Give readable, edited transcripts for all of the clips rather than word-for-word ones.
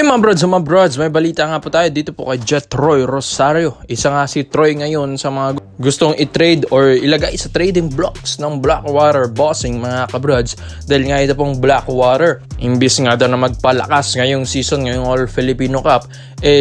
Hey mga brods, may balita nga po tayo dito po kay Jetroy Rosario. Isa nga si Troy ngayon sa mga gustong i-trade or ilagay sa trading blocks ng Blackwater Bossing mga kabrods. Dahil nga ito pong Blackwater, imbis nga daw na magpalakas ngayong season, ngayong All Filipino Cup,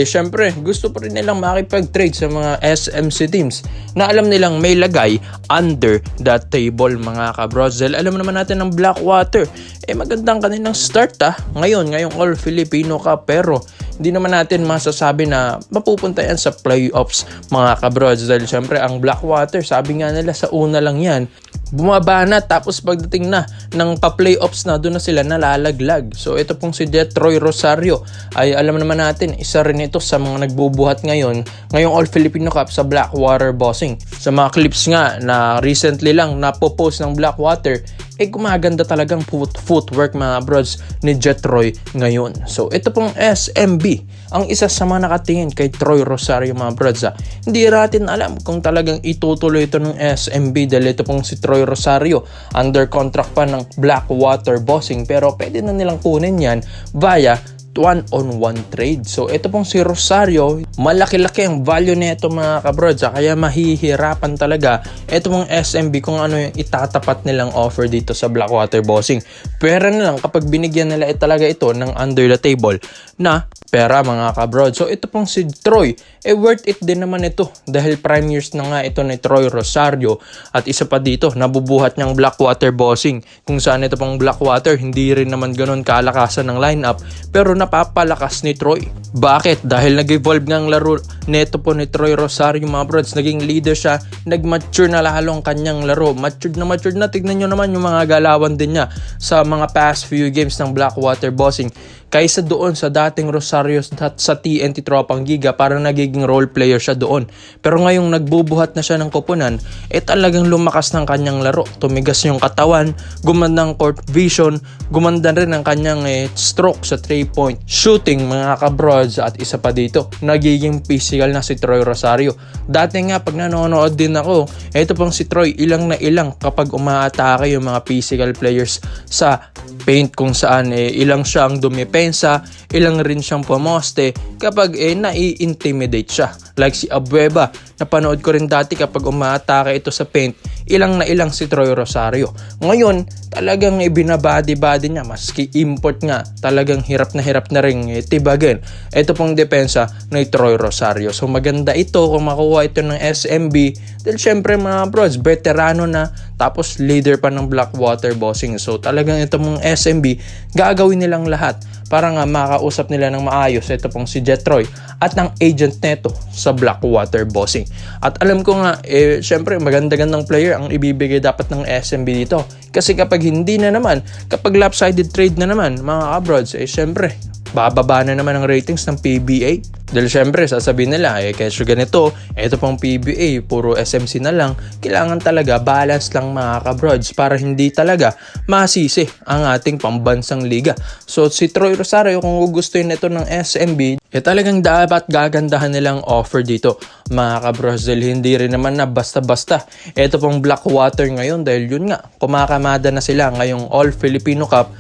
syempre gusto pa rin nilang makipag-trade sa mga SMC teams na alam nilang may lagay under that table mga kabrods. Dahil alam naman natin ng Blackwater, magandang kanilang start ngayong All Filipino Cup, pero hindi naman natin masasabi na mapupunta yan sa playoffs mga kabrods. Dahil syempre ang Blackwater, sabi nga nila sa una lang yan, bumaba na, tapos pagdating na ng pa-playoffs na, doon na sila nalalaglag. So ito pong si Jetroy Rosario ay alam naman natin, isa rin ito sa mga nagbubuhat ngayong All Filipino Cup sa Blackwater Bossing. Sa mga clips nga na recently lang napopost ng Blackwater, gumaganda talagang footwork mga brods ni Jetroy ngayon. So ito pong SMB, ang isa sa mga nakatingin kay Troy Rosario mga brods. Hindi natin alam kung talagang itutuloy ito ng SMB dahil ito pong si Troy Rosario under contract pa ng Blackwater Bossing, pero pwede na nilang kunin yan via one-on-one trade. So ito pong si Rosario, malaki-laki ang value nito mga kabrods, kaya mahihirapan talaga ito pong SMB kung ano yung itatapat nilang offer dito sa Blackwater Bossing. Pera na lang kapag binigyan nila talaga ito ng under the table na pera mga kabrods. So ito pong si Troy, worth it din naman ito dahil prime years na nga ito ni Troy Rosario, at isa pa dito nabubuhat niyang Blackwater Bossing kung saan ito pong Blackwater hindi rin naman ganun kalakasan ng lineup, pero napapalakas ni Troy. Bakit? Dahil nag-evolve nga ang laro neto po ni Troy Rosario mga brods. Naging leader siya, nag-mature na lalo ang kanyang laro. Matured na. Tignan nyo naman yung mga galawan din niya sa mga past few games ng Blackwater Bossing. Kaysa doon sa dating Rosario sa TNT Tropang Giga, parang nagiging role player siya doon. Pero ngayong nagbubuhat na siya ng koponan, talagang lumakas ng kanyang laro. Tumigas yung katawan, gumanda ang court vision, gumanda rin ang kanyang stroke sa 3-point shooting mga kabrods. At isa pa dito, nagiging physical na si Troy Rosario. Dati nga pag nanonood din ako, ito pang si Troy, ilang na ilang kapag umaatake yung mga physical players sa paint, kung saan ilang siyang dumipensa, ilang rin siyang pumoste kapag nai-intimidate siya. Like si Abueva, napanood ko rin dati kapag umaatake ito sa paint, ilang na ilang si Troy Rosario. Ngayon, talagang binabody-body niya, maski import nga, talagang hirap na rin tibagin ito pong depensa ni Troy Rosario. So maganda ito kung makuha ito ng SMB dahil syempre mga bros, veterano na, tapos leader pa ng Blackwater Bossing. So talagang ito mong SMB, gagawin nilang lahat para nga makausap nila ng maayos ito pong si Jetroy at ng agent neto sa Blackwater Bossing. At alam ko nga, syempre maganda-gandang player ang ibibigay dapat ng SMB dito. Kasi kapag hindi na naman, kapag lopsided trade na naman mga abroads, syempre bababa na naman ang ratings ng PBA. Dahil syempre sasabihin nila, kesyo ganito, ito pang PBA, puro SMC na lang. Kailangan talaga balance lang mga kabrods para hindi talaga masisi ang ating pambansang liga. So si Troy Rosario, kung gugustuhin nito ng SMB, talagang dapat gagandahan nilang offer dito mga kabrods. Dahil hindi rin naman na basta-basta ito pang Blackwater ngayon, dahil yun nga, kumakamada na sila ngayong All Filipino Cup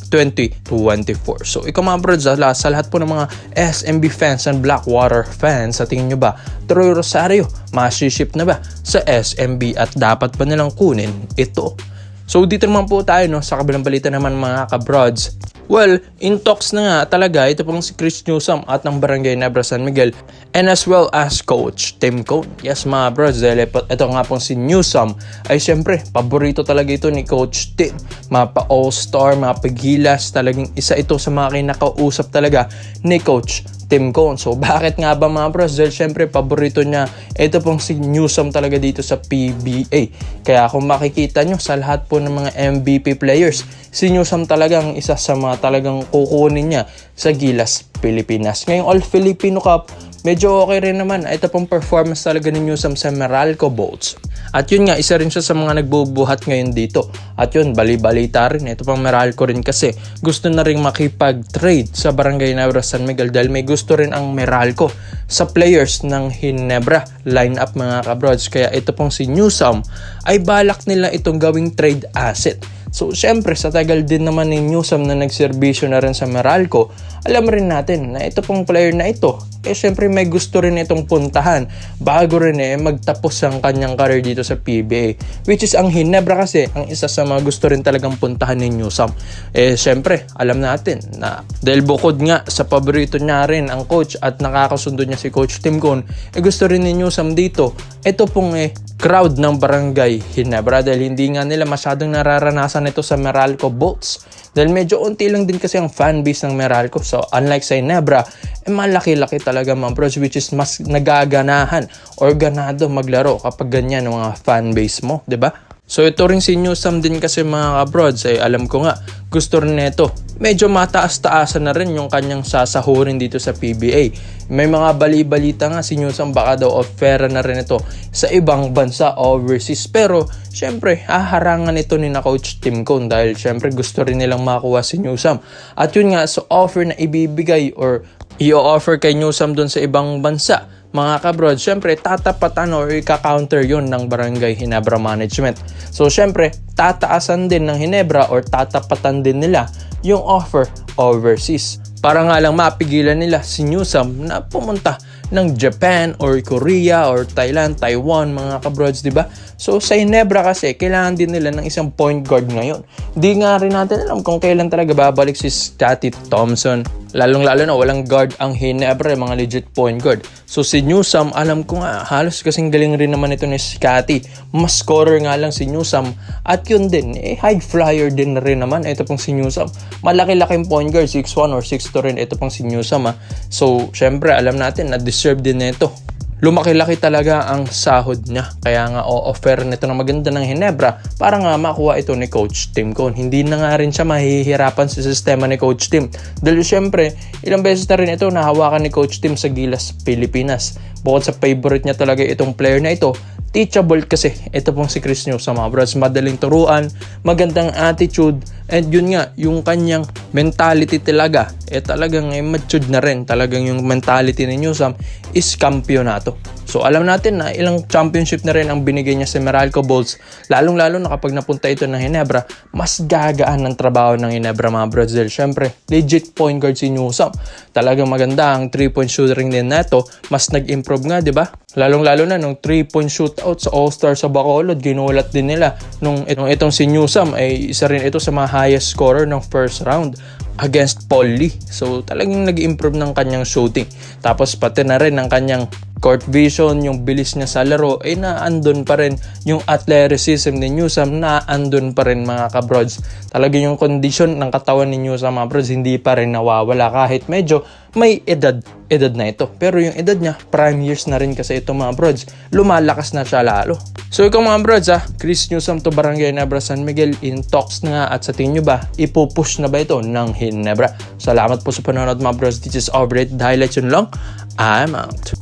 2024. So ikaw mga brods, sa lahat po ng mga SMB fans and Blackwater fans, sa tingin nyo ba Troy Rosario masiship na ba sa SMB at dapat ba nilang kunin ito? So dito naman po tayo sa kabilang balita naman mga kabrods. Well, in talks na nga talaga ito pong si Chris Newsome at ng Barangay Nebra San Miguel, and as well as Coach Tim Cone. Yes mga bros, dahil ito nga pong si Newsome ay syempre paborito talaga ito ni Coach Tim. Mapa all-star, mapa gilas, talagang isa ito sa mga kinakausap talaga ni Coach Tim Cone. So bakit nga ba mga bros? Dahil syempre paborito niya ito pong si Newsome talaga dito sa PBA. Kaya kung makikita nyo sa lahat po ng mga MVP players, si Newsome talagang isa sa mga talagang kukunin niya sa Gilas Pilipinas. Ngayong All Filipino Cup, medyo okay rin naman. Ito pong performance talaga ni Newsome sa Meralco Bolts. At yun nga, isa rin siya sa mga nagbubuhat ngayon dito. At yun, bali-balita rin. Ito pang Meralco rin kasi gusto na rin makipag-trade sa Barangay Nebra San Miguel dahil may gusto rin ang Meralco sa players ng Ginebra lineup mga kabrods. Kaya ito pong si Newsome ay balak nila itong gawing trade asset So syempre sa tagal din naman ni Newsome na nagserbisyo na rin sa Meralco, alam rin natin na ito pong player na ito, syempre may gusto rin itong puntahan bago rin magtapos ang kanyang career dito sa PBA. Which is ang Ginebra kasi, ang isa sa mga gusto rin talagang puntahan ni Newsome. Syempre, alam natin na dahil bukod nga sa paborito niya rin ang coach at nakakasundo niya si Coach Tim Cone, gusto rin ni Newsome dito. Ito pong crowd ng Barangay Ginebra dahil hindi nga nila masyadong nararanasan ito sa Meralco Bolts. Dahil medyo unti lang din kasi ang fanbase ng Meralco. So unlike sa Ginebra, malaki-laki talaga mga bros, which is mas nagaganahan or ganado maglaro kapag ganyan ang mga fanbase mo, 'di ba? So ito rin si Newsome din kasi mga kabrods, alam ko nga, gusto rin nito. Medyo mataas-taasan na rin yung kanyang sasahurin dito sa PBA. May mga bali-balita nga si Newsome baka daw offer na rin ito sa ibang bansa overseas. Pero syempre, haharangan ito ni na Coach Tim Cone dahil syempre gusto rin nilang makuha si Newsome. At yun nga, so offer na ibibigay or i-offer kay Newsome dun sa ibang bansa, mga kabrod, syempre tatapatan or ika-counter yun ng Barangay Ginebra Management. So syempre, tataasan din ng Ginebra or tatapatan din nila yung offer overseas. Para nga lang mapigilan nila si Newsome na pumunta ng Japan or Korea or Thailand, Taiwan, mga kabrods, di ba? So sa Ginebra kasi, kailangan din nila ng isang point guard ngayon. Di nga rin natin alam kung kailan talaga babalik si Scottie Thompson. Lalong-lalo na walang guard ang Ginebra, mga legit point guard. So si Newsome, alam ko nga, halos kasing galing rin naman ito ni Scottie. Mas scorer nga lang si Newsome. At yun din, high flyer din na rin naman. Ito pong si Newsome. Malaki-laking point guard, 6'1 or 6'2 rin. Ito pong si Newsome. So, syempre, alam natin na deserve din nito. Lumaki-laki talaga ang sahod niya. Kaya nga o-offer nito ng maganda ng Ginebra para nga makuha ito ni Coach Tim Cone. Hindi na nga rin siya mahihirapan sa sistema ni Coach Tim. Dahil syempre, ilang beses na rin ito nahawakan ni Coach Tim sa Gilas, Pilipinas. Bukod sa favorite niya talaga itong player na ito, teachable kasi ito pong si Chris Newsome, mga bros. Madaling turuan, magandang attitude, and yun nga, yung kanyang mentality talaga, talagang matured na rin. Talagang yung mentality ni Newsome is kampyonato. So alam natin na ilang championship na rin ang binigay niya sa Meralco Bolts, lalong-lalo na kapag napunta ito ng Ginebra, mas gagaan ng trabaho ng Ginebra, mga bros. Siyempre, legit point guard si Newsome. Talagang maganda ang 3-point shooting din neto, mas nag-improve nga, di ba? Lalong-lalo na nung 3-point shootout sa All-Star sa Bacolod, ginulat din nila nung itong si Newsome ay isa rin ito sa mga highest scorer ng first round against Paul Lee. So talagang nag-improve ng kanyang shooting. Tapos pati na rin ng kanyang court vision, yung bilis niya sa laro, naandun pa rin yung athleticism ni Newsome, naandun pa rin, mga kabrods. Talagang yung condition ng katawan ni Newsome, mga brods, hindi pa rin nawawala kahit medyo may edad na ito. Pero yung edad niya, prime years na rin kasi ito, mga brods. Lumalakas na siya lalo. So ikaw, mga brods, Chris Newsome to Barangay Ginebra San Miguel, in talks na nga, at sa tingin nyo ba, ipupush na ba ito ng Ginebra? Salamat po sa panonood, mga brods. This is Overrated Highlights, yun lang. I'm out.